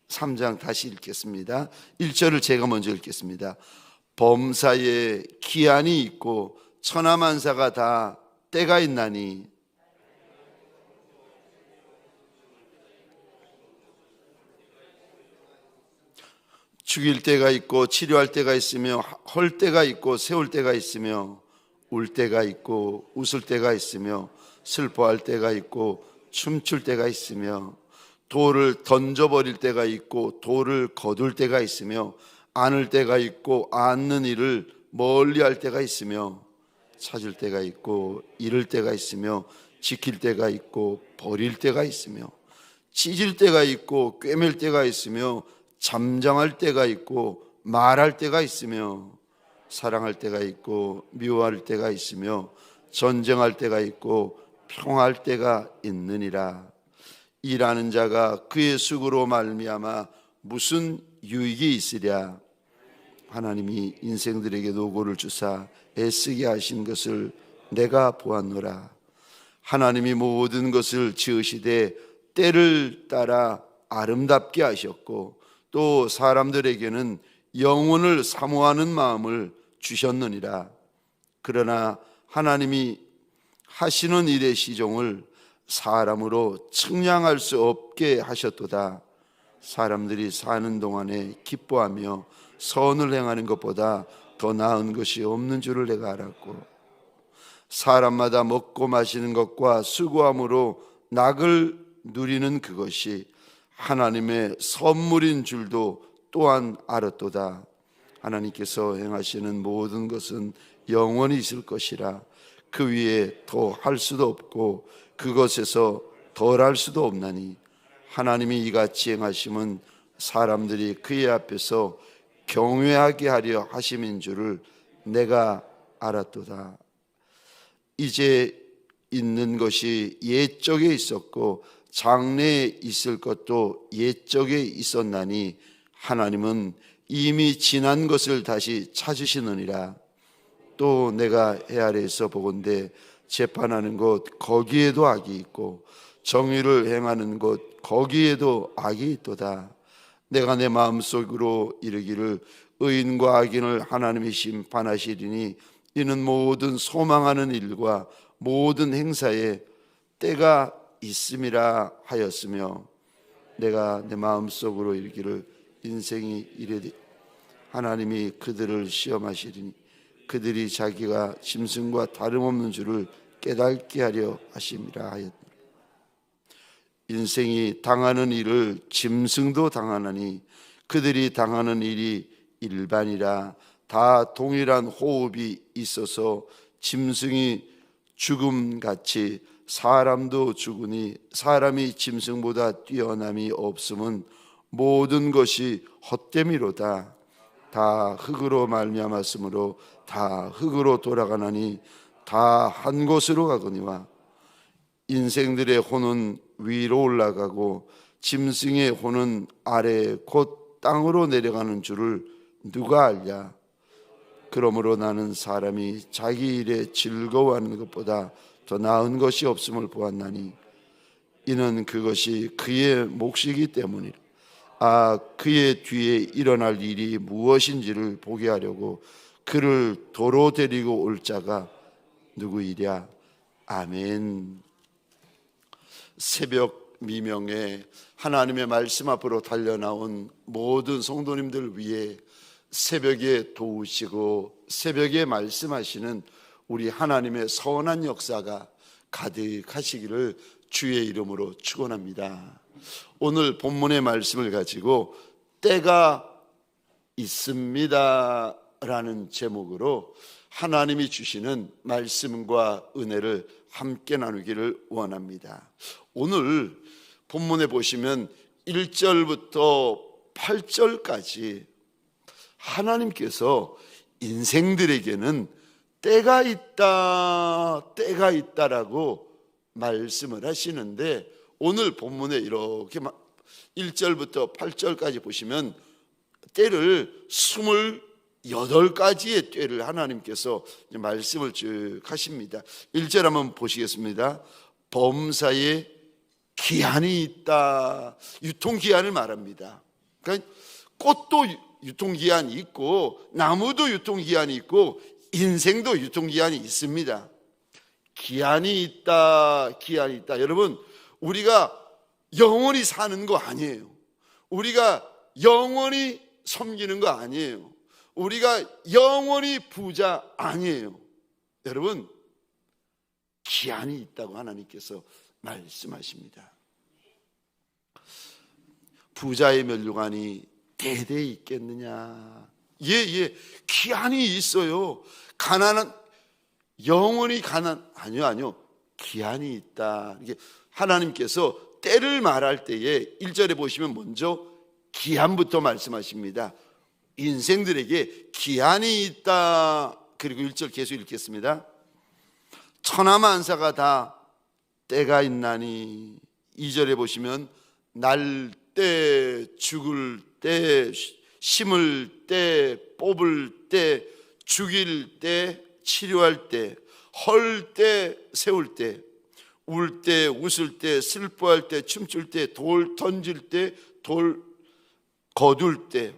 3장 다시 읽겠습니다. 1절을 제가 먼저 읽겠습니다. 범사에 기한이 있고 천하만사가 다 때가 있나니 죽일 때가 있고 치료할 때가 있으며 헐 때가 있고 세울 때가 있으며 울 때가 있고 웃을 때가 있으며 슬퍼할 때가 있고 춤출 때가 있으며 돌을 던져버릴 때가 있고 돌을 거둘 때가 있으며 안을 때가 있고 안는 일을 멀리할 때가 있으며 찾을 때가 있고 잃을 때가 있으며 지킬 때가 있고 버릴 때가 있으며 찢을 때가 있고 꿰맬 때가 있으며 잠잠할 때가 있고 말할 때가 있으며 사랑할 때가 있고 미워할 때가 있으며 전쟁할 때가 있고 평화할 때가 있느니라. 일하는 자가 그의 수고로 말미암아 무슨 유익이 있으랴. 하나님이 인생들에게 노고를 주사 애쓰게 하신 것을 내가 보았노라. 하나님이 모든 것을 지으시되 때를 따라 아름답게 하셨고 또 사람들에게는 영혼을 사모하는 마음을 주셨느니라. 그러나 하나님이 하시는 일의 시종을 사람으로 측량할 수 없게 하셨도다. 사람들이 사는 동안에 기뻐하며 선을 행하는 것보다 더 나은 것이 없는 줄을 내가 알았고 사람마다 먹고 마시는 것과 수고함으로 낙을 누리는 그것이 하나님의 선물인 줄도 또한 알았도다. 하나님께서 행하시는 모든 것은 영원히 있을 것이라. 그 위에 더 할 수도 없고 그것에서 덜 할 수도 없나니 하나님이 이같이 행하심은 사람들이 그의 앞에서 경외하게 하려 하심인 줄을 내가 알았도다. 이제 있는 것이 옛적에 있었고 장래에 있을 것도 옛적에 있었나니 하나님은 이미 지난 것을 다시 찾으시느니라. 또 내가 해 아래에서 보건대 재판하는 곳 거기에도 악이 있고 정의를 행하는 곳 거기에도 악이 있도다. 내가 내 마음속으로 이르기를 의인과 악인을 하나님이 심판하시리니 이는 모든 소망하는 일과 모든 행사에 때가 있음이라 하였으며 내가 내 마음속으로 이르기를 인생이 이르되 하나님이 그들을 시험하시리니 그들이 자기가 짐승과 다름없는 줄을 깨닫게 하려 하심이라 하였다. 인생이 당하는 일을 짐승도 당하나니 그들이 당하는 일이 일반이라. 다 동일한 호흡이 있어서 짐승이 죽음같이 사람도 죽으니 사람이 짐승보다 뛰어남이 없음은 모든 것이 헛됨이로다. 다 흙으로 말미암았으므로 다 흙으로 돌아가나니 다 한 곳으로 가거니와 인생들의 혼은 위로 올라가고 짐승의 혼은 아래 곧 땅으로 내려가는 줄을 누가 알랴. 그러므로 나는 사람이 자기 일에 즐거워하는 것보다 더 나은 것이 없음을 보았나니 이는 그것이 그의 몫이기 때문이라. 그의 뒤에 일어날 일이 무엇인지를 보게 하려고 그를 도로 데리고 올 자가 누구이랴. 아멘. 새벽 미명에 하나님의 말씀 앞으로 달려나온 모든 성도님들 위해 새벽에 도우시고 새벽에 말씀하시는 우리 하나님의 선한 역사가 가득하시기를 주의 이름으로 축원합니다. 오늘 본문의 말씀을 가지고 때가 있습니다 라는 제목으로 하나님이 주시는 말씀과 은혜를 함께 나누기를 원합니다. 오늘 본문에 보시면 1절부터 8절까지 하나님께서 인생들에게는 때가 있다라고 말씀을 하시는데 오늘 본문에 이렇게 1절부터 8절까지 보시면 때를 28가지의 때를 하나님께서 말씀을 쭉 하십니다. 1절 한번 보시겠습니다. 범사에 기한이 있다. 유통기한을 말합니다. 그러니까 꽃도 유통기한이 있고 나무도 유통기한이 있고 인생도 유통기한이 있습니다. 기한이 있다. 기한이 있다. 여러분, 우리가 영원히 사는 거 아니에요. 우리가 영원히 섬기는 거 아니에요. 우리가 영원히 부자 아니에요. 여러분, 기한이 있다고 하나님께서 말씀하십니다. 부자의 면류관이 대대에 있겠느냐? 예, 기한이 있어요. 가난한, 영원히 아니요. 기한이 있다. 이게 하나님께서 때를 말할 때에 1절에 보시면 먼저 기한부터 말씀하십니다. 인생들에게 기한이 있다. 그리고 1절 계속 읽겠습니다. 천하만사가 다 때가 있나니, 2절에 보시면 날 때, 죽을 때, 심을 때, 뽑을 때, 죽일 때, 치료할 때, 헐 때, 세울 때, 울 때, 웃을 때, 슬퍼할 때, 춤출 때, 돌 던질 때, 돌 거둘 때,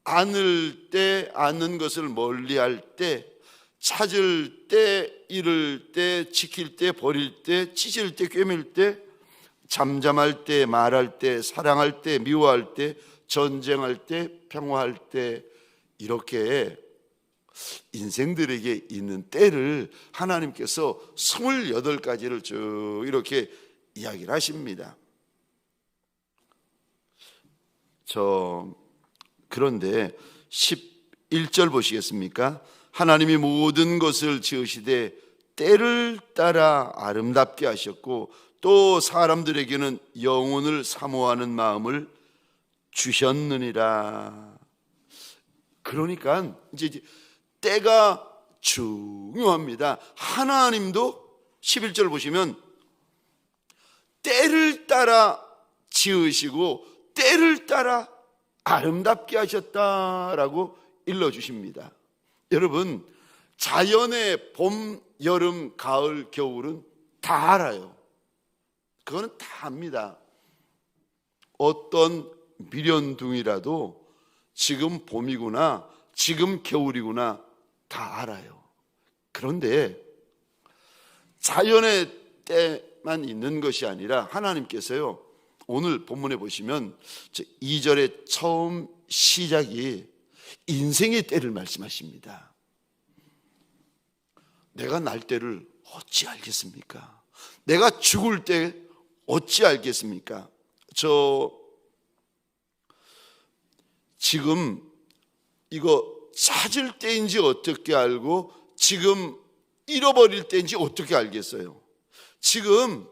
안을 때, 아는 것을 멀리할 때, 찾을 때, 잃을 때, 지킬 때, 버릴 때, 찢을 때, 꿰맬 때, 잠잠할 때, 말할 때, 사랑할 때, 미워할 때, 전쟁할 때, 평화할 때, 이렇게 인생들에게 있는 때를 하나님께서 28가지를 쭉 이렇게 이야기를 하십니다. 그런데 11절 보시겠습니까? 하나님이 모든 것을 지으시되 때를 따라 아름답게 하셨고 또 사람들에게는 영혼을 사모하는 마음을 주셨느니라. 그러니까 이제 때가 중요합니다. 하나님도 11절 보시면 때를 따라 지으시고 때를 따라 아름답게 하셨다라고 일러주십니다. 여러분, 자연의 봄, 여름, 가을, 겨울은 다 알아요. 그거는 다 압니다. 어떤 미련둥이라도 지금 봄이구나, 지금 겨울이구나 다 알아요. 그런데 자연의 때만 있는 것이 아니라 하나님께서요, 오늘 본문에 보시면 2절의 처음 시작이 인생의 때를 말씀하십니다. 내가 날 때를 어찌 알겠습니까? 내가 죽을 때 어찌 알겠습니까? 지금 이거 찾을 때인지 어떻게 알고 지금 잃어버릴 때인지 어떻게 알겠어요? 지금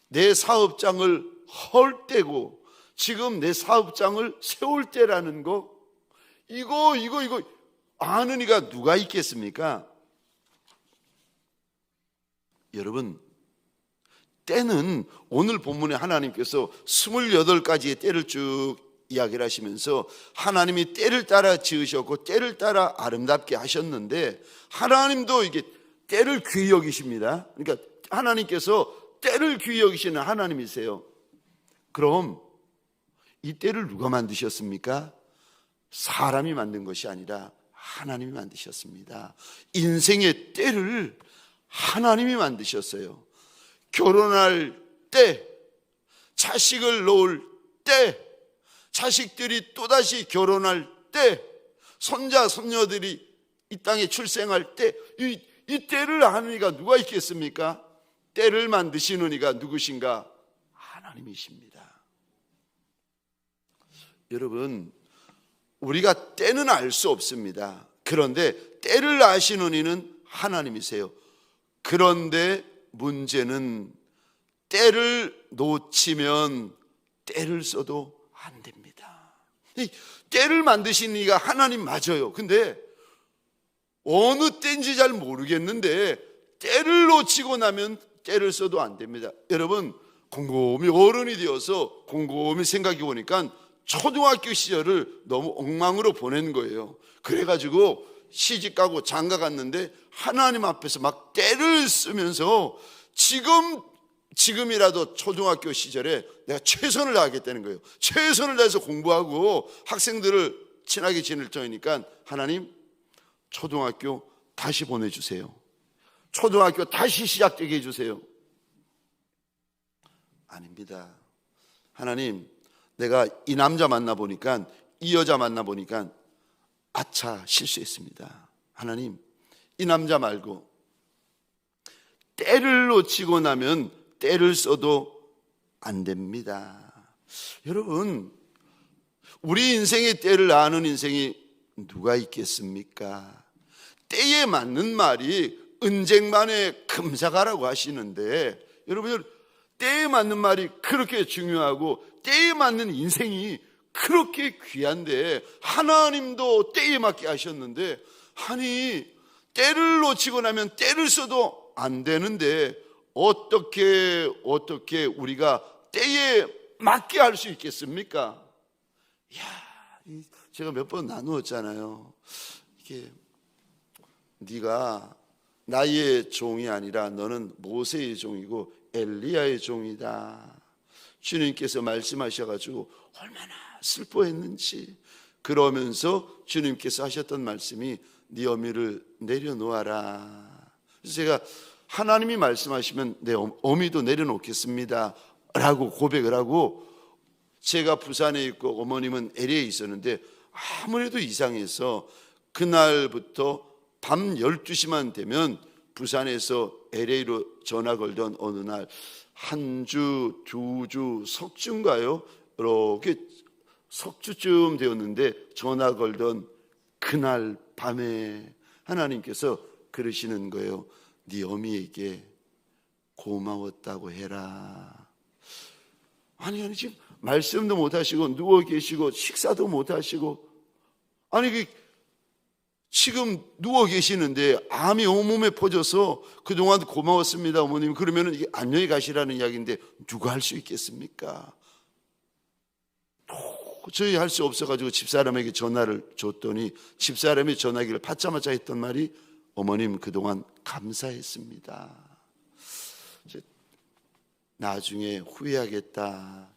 내 사업장을 헐 때고 지금 내 사업장을 세울 때라는 거, 이거 아는 이가 누가 있겠습니까? 여러분, 때는 오늘 본문에 하나님께서 28가지의 때를 쭉 이야기를 하시면서 하나님이 때를 따라 지으셨고 때를 따라 아름답게 하셨는데 하나님도 이게 때를 귀히 여기십니다. 그러니까 하나님께서 때를 귀히 여기시는 하나님이세요. 그럼 이 때를 누가 만드셨습니까? 사람이 만든 것이 아니라 하나님이 만드셨습니다. 인생의 때를 하나님이 만드셨어요. 결혼할 때, 자식을 놓을 때, 자식들이 또다시 결혼할 때, 손자, 손녀들이 이 땅에 출생할 때, 이 때를 아는 이가 누가 있겠습니까? 때를 만드시는 이가 누구신가? 하나님이십니다. 여러분, 우리가 때는 알 수 없습니다. 그런데 때를 아시는 이는 하나님이세요. 그런데 문제는 때를 놓치면 때를 써도 안 됩니다. 때를 만드신 이가 하나님 맞아요. 근데 어느 때인지 잘 모르겠는데 때를 놓치고 나면 때를 써도 안 됩니다. 여러분, 곰곰이 어른이 되어서 곰곰이 생각해 보니까 초등학교 시절을 너무 엉망으로 보낸 거예요. 그래가지고 시집가고 장가 갔는데 하나님 앞에서 막 때를 쓰면서 지금 지금이라도 초등학교 시절에 내가 최선을 다하겠다는 거예요. 최선을 다해서 공부하고 학생들을 친하게 지낼 터이니까 하나님, 초등학교 다시 보내주세요. 초등학교 다시 시작되게 해주세요. 아닙니다. 하나님, 내가 이 남자 만나보니까, 이 여자 만나보니까 아차, 실수했습니다. 하나님, 이 남자 말고 때를 놓치고 나면 때를 써도 안 됩니다. 여러분, 우리 인생의 때를 아는 인생이 누가 있겠습니까? 때에 맞는 말이 은쟁반의 금사가라고 하시는데, 여러분, 때에 맞는 말이 그렇게 중요하고 때에 맞는 인생이 그렇게 귀한데, 하나님도 때에 맞게 하셨는데, 아니 때를 놓치고 나면 때를 써도 안 되는데 어떻게 우리가 때에 맞게 할 수 있겠습니까? 제가 몇 번 나누었잖아요. 이게 네가 나의 종이 아니라 너는 모세의 종이고 엘리야의 종이다. 주님께서 말씀하셔가지고 얼마나 슬퍼했는지. 그러면서 주님께서 하셨던 말씀이 네 어미를 내려놓아라. 그래서 제가 하나님이 말씀하시면 내 어미도 내려놓겠습니다 라고 고백을 하고, 제가 부산에 있고 어머님은 LA에 있었는데 아무래도 이상해서 그날부터 밤 12시만 되면 부산에서 LA로 전화 걸던 어느 날 한 주, 두 주, 석주인가요? 이렇게 석주쯤 되었는데 전화 걸던 그날 밤에 하나님께서 그러시는 거예요. 네 어미에게 고마웠다고 해라. 아니 지금 말씀도 못 하시고 누워 계시고 식사도 못 하시고, 아니 지금 누워 계시는데 암이 온몸에 퍼져서 그동안 고마웠습니다 어머님, 그러면 이게 안녕히 가시라는 이야기인데 누가 할 수 있겠습니까? 도저히 할 수 없어가지고 집사람에게 전화를 줬더니 집사람이 전화기를 받자마자 했던 말이 어머님 그동안 감사했습니다. 나중에 후회하겠다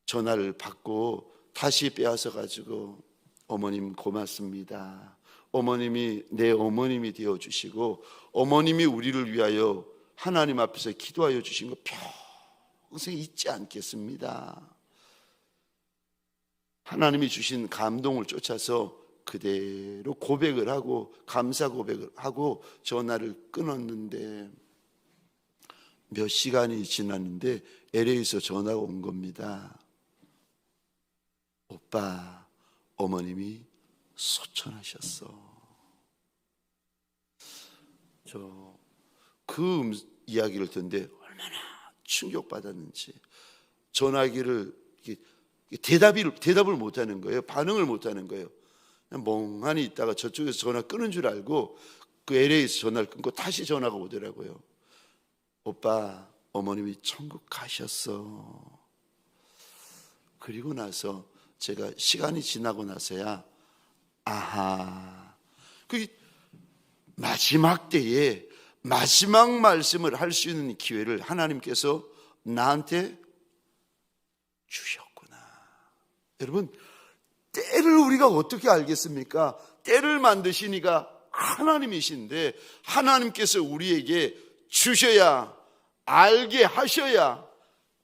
전화를 받고 다시 빼앗아 가지고 어머님 고맙습니다. 어머님이 내 어머님이 되어주시고 어머님이 우리를 위하여 하나님 앞에서 기도하여 주신 거 평생 잊지 않겠습니다. 하나님이 주신 감동을 쫓아서 그대로 고백을 하고 감사 고백을 하고 전화를 끊었는데 몇 시간이 지났는데 LA에서 전화가 온 겁니다. 오빠, 어머님이 소천하셨어. 그 이야기를 듣는데 얼마나 충격받았는지. 전화기를 대답을 못하는 거예요. 반응을 못하는 거예요. 그냥 멍하니 있다가 저쪽에서 전화 끊은 줄 알고 그 LA에서 전화를 끊고 다시 전화가 오더라고요. 오빠, 어머님이 천국 가셨어. 그리고 나서 제가 시간이 지나고 나서야 아하, 그 마지막 때에 마지막 말씀을 할 수 있는 기회를 하나님께서 나한테 주셨구나. 여러분, 때를 우리가 어떻게 알겠습니까? 때를 만드시니가 하나님이신데 하나님께서 우리에게 주셔야, 알게 하셔야,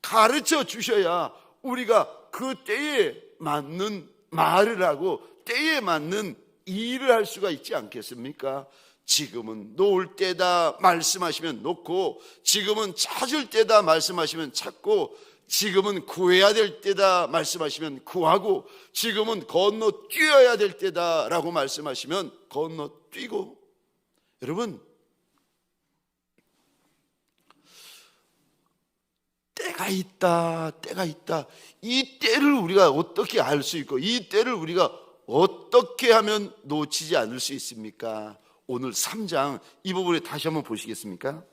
가르쳐 주셔야 우리가 그 때에 맞는 말을 하고 때에 맞는 일을 할 수가 있지 않겠습니까? 지금은 놓을 때다 말씀하시면 놓고, 지금은 찾을 때다 말씀하시면 찾고, 지금은 구해야 될 때다 말씀하시면 구하고, 지금은 건너뛰어야 될 때다 라고 말씀하시면 건너뛰고. 여러분, 때가 있다, 때가 있다. 이 때를 우리가 어떻게 알 수 있고 이 때를 우리가 어떻게 하면 놓치지 않을 수 있습니까? 오늘 3장 이 부분에 다시 한번 보시겠습니까?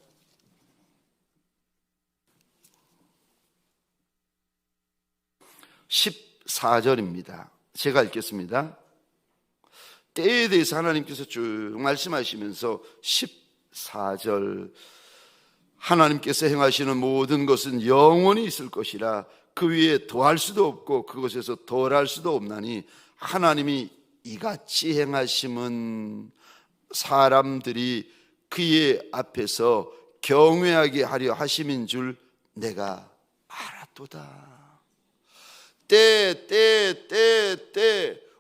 14절입니다. 제가 읽겠습니다. 때에 대해서 하나님께서 쭉 말씀하시면서 14절 하나님께서 행하시는 모든 것은 영원히 있을 것이라 그 위에 더할 수도 없고 그것에서 덜할 수도 없나니 하나님이 이같이 행하심은 사람들이 그의 앞에서 경외하게 하려 하심인 줄 내가 알았도다. 때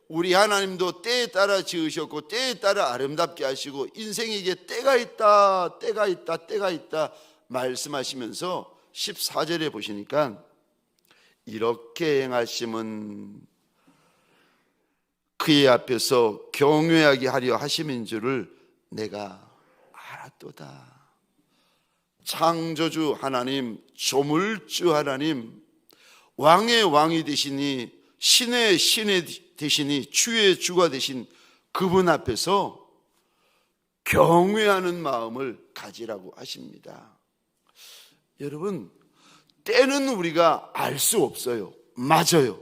우리 하나님도 때에 따라 지으셨고 때에 따라 아름답게 하시고 인생에게 때가 있다 말씀하시면서 14절에 보시니까 이렇게 행하심은 그의 앞에서 경외하게 하려 하심인 줄을 내가 알았도다. 창조주 하나님, 조물주 하나님, 왕의 왕이 되시니 신의 신이 되시니 주의 주가 되신 그분 앞에서 경외하는 마음을 가지라고 하십니다. 여러분, 때는 우리가 알 수 없어요. 맞아요.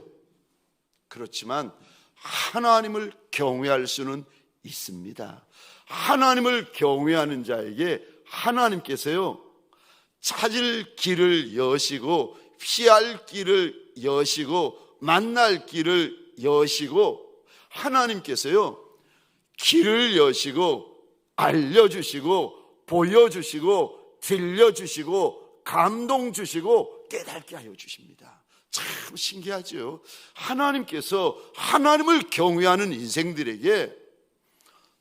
그렇지만 하나님을 경외할 수는 있습니다. 하나님을 경외하는 자에게 하나님께서요, 찾을 길을 여시고 피할 길을 여시고 만날 길을 여시고 하나님께서요, 길을 여시고 알려주시고 보여주시고 들려주시고 감동 주시고 깨닫게 하여 주십니다. 참 신기하죠. 하나님께서 하나님을 경외하는 인생들에게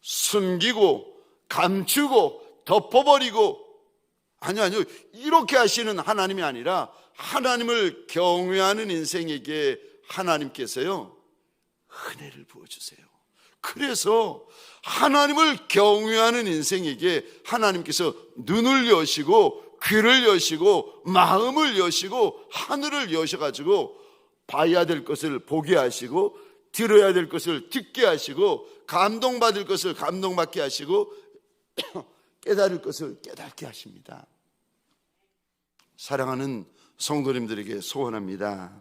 숨기고 감추고 덮어버리고 아니요 이렇게 하시는 하나님이 아니라 하나님을 경외하는 인생에게 하나님께서요 은혜를 부어주세요. 그래서 하나님을 경외하는 인생에게 하나님께서 눈을 여시고 귀를 여시고 마음을 여시고 하늘을 여셔가지고 봐야 될 것을 보게 하시고 들어야 될 것을 듣게 하시고 감동받을 것을 감동받게 하시고 깨달을 것을 깨닫게 하십니다. 사랑하는 성도님들에게 소원합니다.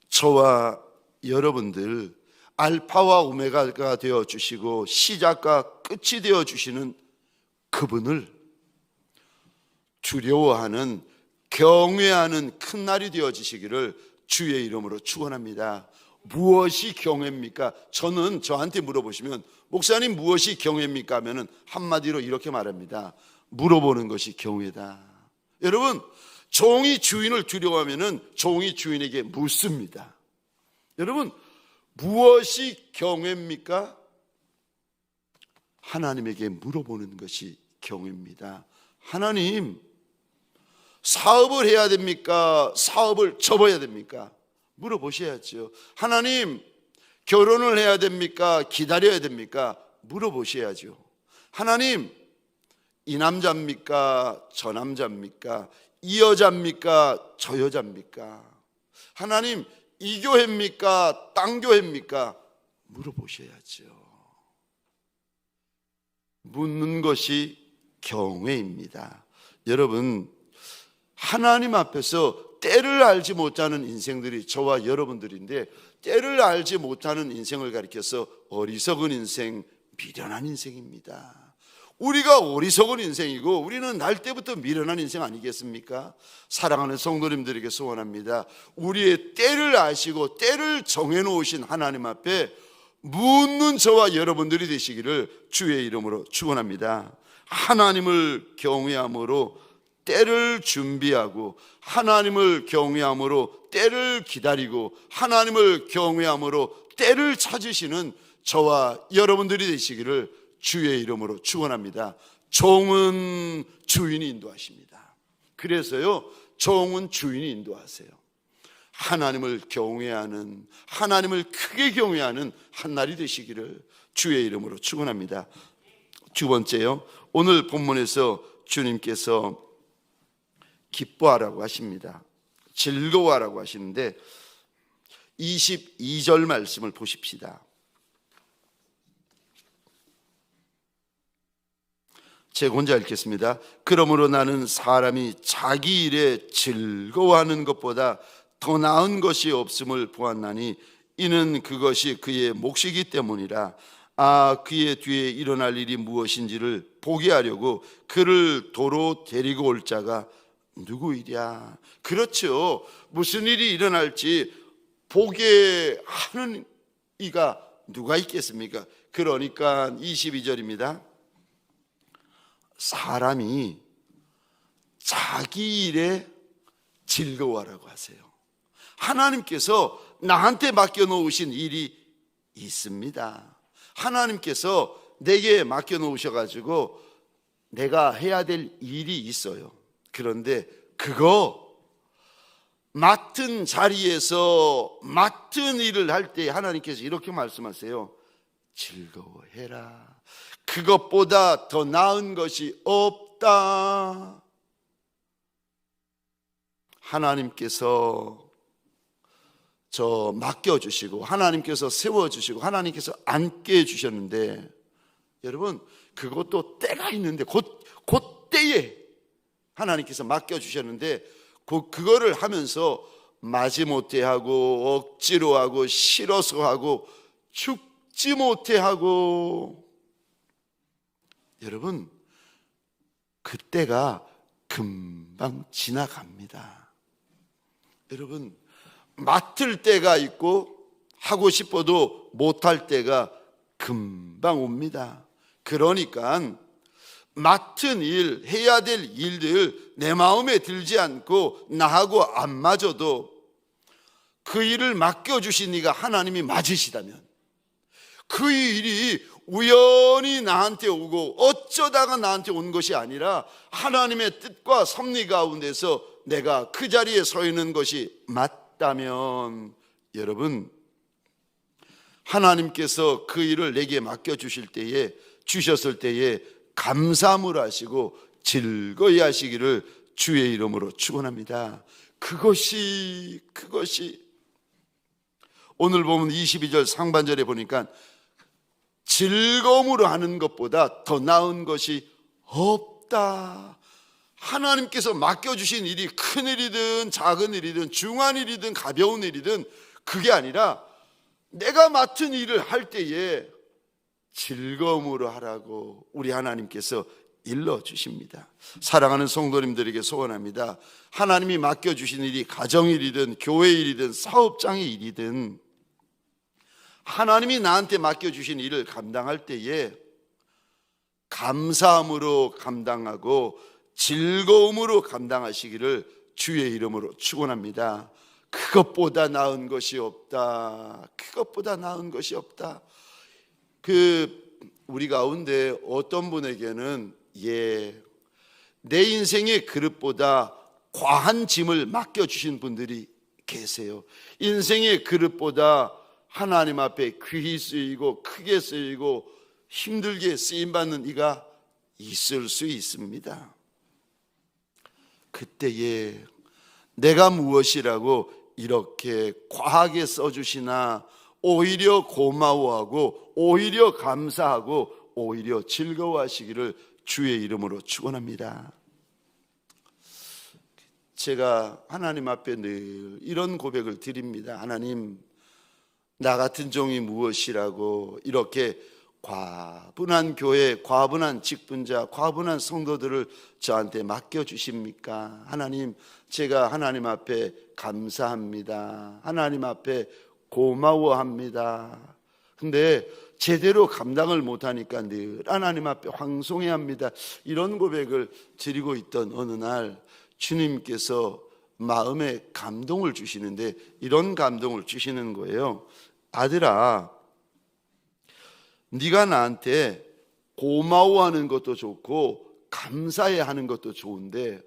저와 여러분들 알파와 오메가가 되어주시고 시작과 끝이 되어주시는 그분을 두려워하는 경외하는 큰 날이 되어지시기를 주의 이름으로 축원합니다. 무엇이 경외입니까? 저는 저한테 물어보시면 목사님 무엇이 경외입니까? 하면은 한마디로 이렇게 말합니다. 물어보는 것이 경외다. 여러분, 종이 주인을 두려워하면은 종이 주인에게 묻습니다. 여러분, 무엇이 경외입니까? 하나님에게 물어보는 것이 경외입니다. 하나님, 사업을 해야 됩니까? 사업을 접어야 됩니까? 물어보셔야죠. 하나님, 결혼을 해야 됩니까? 기다려야 됩니까? 물어보셔야죠. 하나님, 이 남자입니까? 저 남자입니까? 이 여자입니까? 저 여자입니까? 하나님, 이 교회입니까? 딴 교회입니까? 물어보셔야죠. 묻는 것이 경외입니다. 여러분, 하나님 앞에서 때를 알지 못하는 인생들이 저와 여러분들인데, 때를 알지 못하는 인생을 가리켜서 어리석은 인생, 미련한 인생입니다. 우리가 어리석은 인생이고 우리는 날 때부터 미련한 인생 아니겠습니까? 사랑하는 성도님들에게 소원합니다. 우리의 때를 아시고 때를 정해놓으신 하나님 앞에 묻는 저와 여러분들이 되시기를 주의 이름으로 축원합니다. 하나님을 경외함으로 때를 준비하고 하나님을 경외함으로 때를 기다리고 하나님을 경외함으로 때를 찾으시는 저와 여러분들이 되시기를 주의 이름으로 축원합니다. 종은 주인이 인도하십니다. 그래서요, 종은 주인이 인도하세요. 하나님을 경외하는, 하나님을 크게 경외하는 한 날이 되시기를 주의 이름으로 축원합니다. 두 번째요, 오늘 본문에서 주님께서 기뻐하라고 하십니다. 즐거워하라고 하시는데 22절 말씀을 보십시다. 제가 혼자 읽겠습니다. 그러므로 나는 사람이 자기 일에 즐거워하는 것보다 더 나은 것이 없음을 보았나니 이는 그것이 그의 몫이기 때문이라. 그의 뒤에 일어날 일이 무엇인지를 보게 하려고 그를 도로 데리고 올 자가 누구이랴. 그렇죠. 무슨 일이 일어날지 보게 하는 이가 누가 있겠습니까? 그러니까 22절입니다. 사람이 자기 일에 즐거워하라고 하세요. 하나님께서 나한테 맡겨놓으신 일이 있습니다. 하나님께서 내게 맡겨놓으셔가지고 내가 해야 될 일이 있어요. 그런데 그거 맡은 자리에서 맡은 일을 할 때 하나님께서 이렇게 말씀하세요. 즐거워해라. 그것보다 더 나은 것이 없다. 하나님께서 저 맡겨주시고 하나님께서 세워주시고 하나님께서 앉게 해주셨는데, 여러분 그것도 때가 있는데 곧 때에 하나님께서 맡겨주셨는데 그거를 하면서 마지못해 하고 억지로 하고 싫어서 하고 죽지 못해 하고, 여러분 그때가 금방 지나갑니다. 여러분 맡을 때가 있고 하고 싶어도 못할 때가 금방 옵니다. 그러니까 맡은 일, 해야 될 일들 내 마음에 들지 않고 나하고 안 맞아도 그 일을 맡겨주신 이가 하나님이 맞으시다면, 그 일이 우연히 나한테 오고 어쩌다가 나한테 온 것이 아니라 하나님의 뜻과 섭리 가운데서 내가 그 자리에 서 있는 것이 맞다면, 여러분 하나님께서 그 일을 내게 맡겨주실 때에, 주셨을 때에 감사함을 하시고 즐거이 하시기를 주의 이름으로 축원합니다. 그것이 오늘 보면 22절 상반절에 보니까 즐거움으로 하는 것보다 더 나은 것이 없다. 하나님께서 맡겨주신 일이 큰 일이든 작은 일이든 중한 일이든 가벼운 일이든 그게 아니라 내가 맡은 일을 할 때에 즐거움으로 하라고 우리 하나님께서 일러주십니다. 사랑하는 성도님들에게 소원합니다. 하나님이 맡겨주신 일이 가정일이든 교회 일이든 사업장의 일이든 하나님이 나한테 맡겨주신 일을 감당할 때에 감사함으로 감당하고 즐거움으로 감당하시기를 주의 이름으로 축원합니다. 그것보다 나은 것이 없다. 그것보다 나은 것이 없다. 우리 가운데 어떤 분에게는 내 인생의 그릇보다 과한 짐을 맡겨주신 분들이 계세요. 인생의 그릇보다 하나님 앞에 귀히 쓰이고 크게 쓰이고 힘들게 쓰임받는 이가 있을 수 있습니다. 그때에 내가 무엇이라고 이렇게 과하게 써주시나 오히려 고마워하고 오히려 감사하고 오히려 즐거워하시기를 주의 이름으로 축원합니다. 제가 하나님 앞에 늘 이런 고백을 드립니다. 하나님, 나 같은 종이 무엇이라고 이렇게 과분한 교회, 과분한 직분자, 과분한 성도들을 저한테 맡겨주십니까? 하나님, 제가 하나님 앞에 감사합니다. 하나님 앞에 고마워합니다. 근데 제대로 감당을 못하니까 늘 하나님 앞에 황송해야 합니다. 이런 고백을 드리고 있던 어느 날 주님께서 마음에 감동을 주시는데 이런 감동을 주시는 거예요. 아들아, 네가 나한테 고마워하는 것도 좋고 감사해 하는 것도 좋은데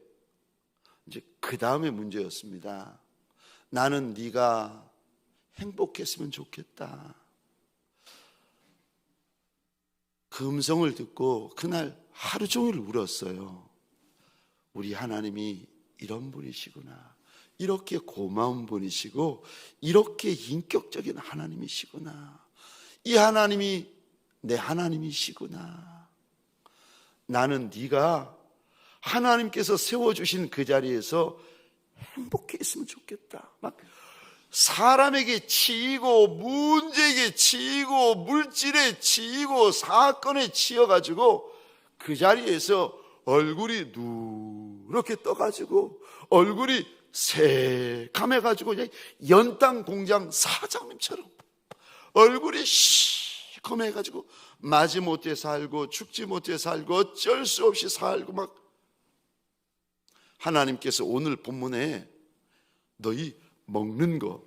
이제 그 다음에 문제였습니다. 나는 네가 행복했으면 좋겠다. 그 음성을 듣고 그날 하루 종일 울었어요. 우리 하나님이 이런 분이시구나. 이렇게 고마운 분이시고 이렇게 인격적인 하나님이시구나. 이 하나님이 내 하나님이시구나. 나는 네가 하나님께서 세워주신 그 자리에서 행복해 있으면 좋겠다. 막 사람에게 치이고 문제에게 치이고 물질에 치이고 사건에 치여가지고 그 자리에서 얼굴이 누렇게 떠가지고 얼굴이 새카매가지고 연탄 공장 사장님처럼 얼굴이 시커매가지고 마지못해 살고 죽지 못해 살고 어쩔 수 없이 살고 막. 하나님께서 오늘 본문에 너희 먹는 거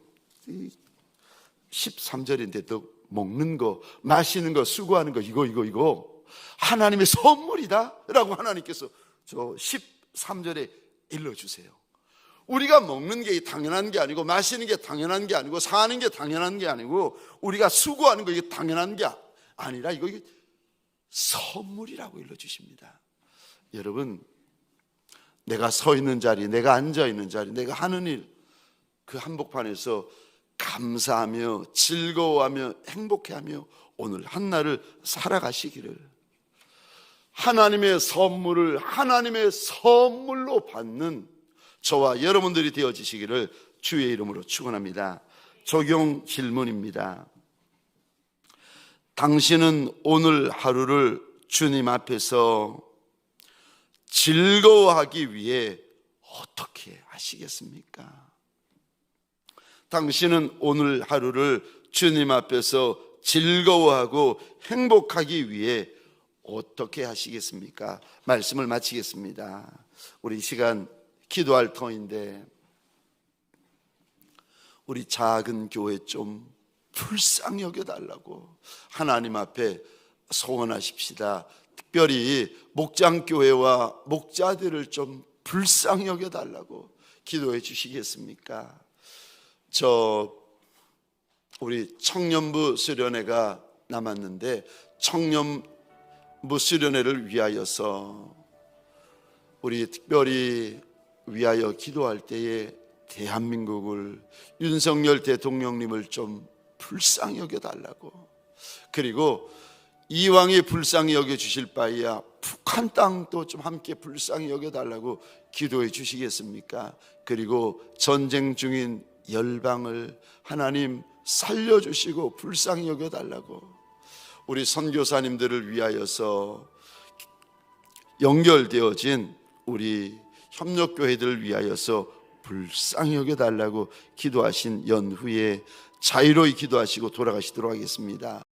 13절인데 너 먹는 거 마시는 거 수고하는 거 이거 하나님의 선물이다 라고 하나님께서 저 13절에 일러주세요. 우리가 먹는 게 당연한 게 아니고 마시는 게 당연한 게 아니고 사는 게 당연한 게 아니고 우리가 수고하는 거 이게 당연한 게 아니라 이거 선물이라고 일러주십니다. 여러분, 내가 서 있는 자리, 내가 앉아 있는 자리, 내가 하는 일, 그 한복판에서 감사하며 즐거워하며 행복해하며 오늘 한날을 살아가시기를, 하나님의 선물을 하나님의 선물로 받는 저와 여러분들이 되어지시기를 주의 이름으로 축원합니다. 적용 질문입니다. 당신은 오늘 하루를 주님 앞에서 즐거워하기 위해 어떻게 하시겠습니까? 당신은 오늘 하루를 주님 앞에서 즐거워하고 행복하기 위해 어떻게 하시겠습니까? 말씀을 마치겠습니다. 우리 이 시간 기도할 터인데 우리 작은 교회 좀 불쌍히 여겨달라고 하나님 앞에 소원하십시다. 특별히 목장교회와 목자들을 좀 불쌍히 여겨달라고 기도해 주시겠습니까? 우리 청년부 수련회가 남았는데 청년부 수련회를 위하여서 우리 특별히 위하여 기도할 때에 대한민국을, 윤석열 대통령님을 좀 불쌍히 여겨달라고, 그리고 이왕에 불쌍히 여겨주실 바에야 북한 땅도 좀 함께 불쌍히 여겨달라고 기도해 주시겠습니까? 그리고 전쟁 중인 열방을 하나님 살려주시고 불쌍히 여겨달라고, 우리 선교사님들을 위하여서 연결되어진 우리 협력교회들을 위하여서 불쌍히 여겨달라고 기도하신 연후에 자유로이 기도하시고 돌아가시도록 하겠습니다.